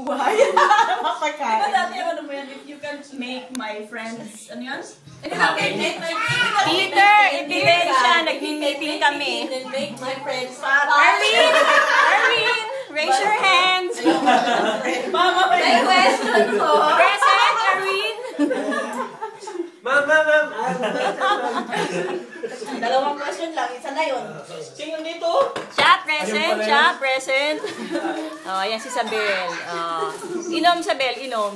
buhay. Mapakain. Diba dati ano mo yan, if you can make my friends, ano yan? Peter, ibigay siya. Nag-meeting kami. Make my friends Arlene! Arlene! Raise your hands! Mama, may question po. Present, Arlene! Ma'am. Dalawang question lang, isa na yun. sino dito? Siya, present. Siya, present. Oh, yan si Sabel. Inom, Sabel, inom.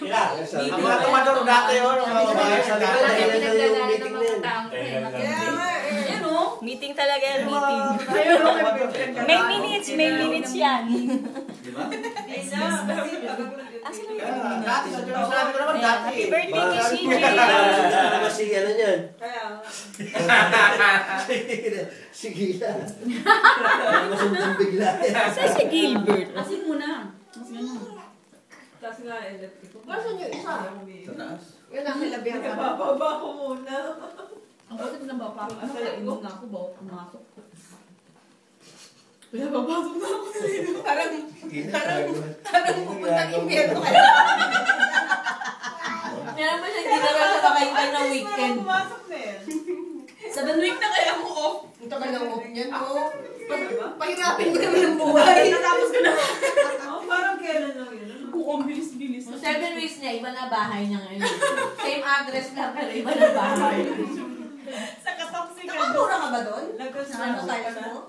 Ang mga tumador dati yun. Meeting talaga yan, meeting. May minutes yan. Asan na yun? Dati, sabi ko naman dati. Happy birthday kay CJ. Sige, ano yan? Sige na. Masundang bigla yan. Saan si Gilbert? Asin muna. Kasi nga, electric. Kasi yung isa. Sa taas? Yun ang kilabihan ka. Bababa ko muna. Ang bakit na ba? Parang inom na ako, bawa pumasok. Kaya babasok na ako dito. Parang pupuntang impyerno ka na. Meron ba siya hindi na nakakahintay ng weekend? Pumasok na yan. 7 week na kaya ako off. Ang tagal ng off niyan, no? Pahirapin mo naman ang buhay. Natapos ko na. Parang kailan lang yun. Ang bilis-bilis. 7 weeks niya, iba na bahay niya ngayon. Same address lang, pero iba na bahay. Sa katoxic. Nakatura ka ba doon? Nagkasama Ano tayo mo?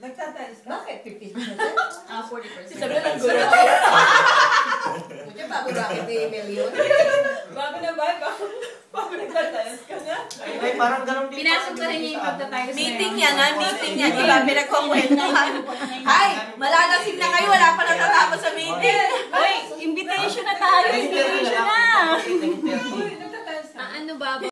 Nagtatiles ka? Bakit? 50%? 40%. Sabi na gulo. Buti bago bakit i-email yun? Bago na ba? Bago nagtatiles ka na? Ay, parang ganun dito. Pinasok ko rin yung pagtatayos na Meeting niya nga, meeting niya. Diba, pinagkongwentuhan. Ay, malalasing na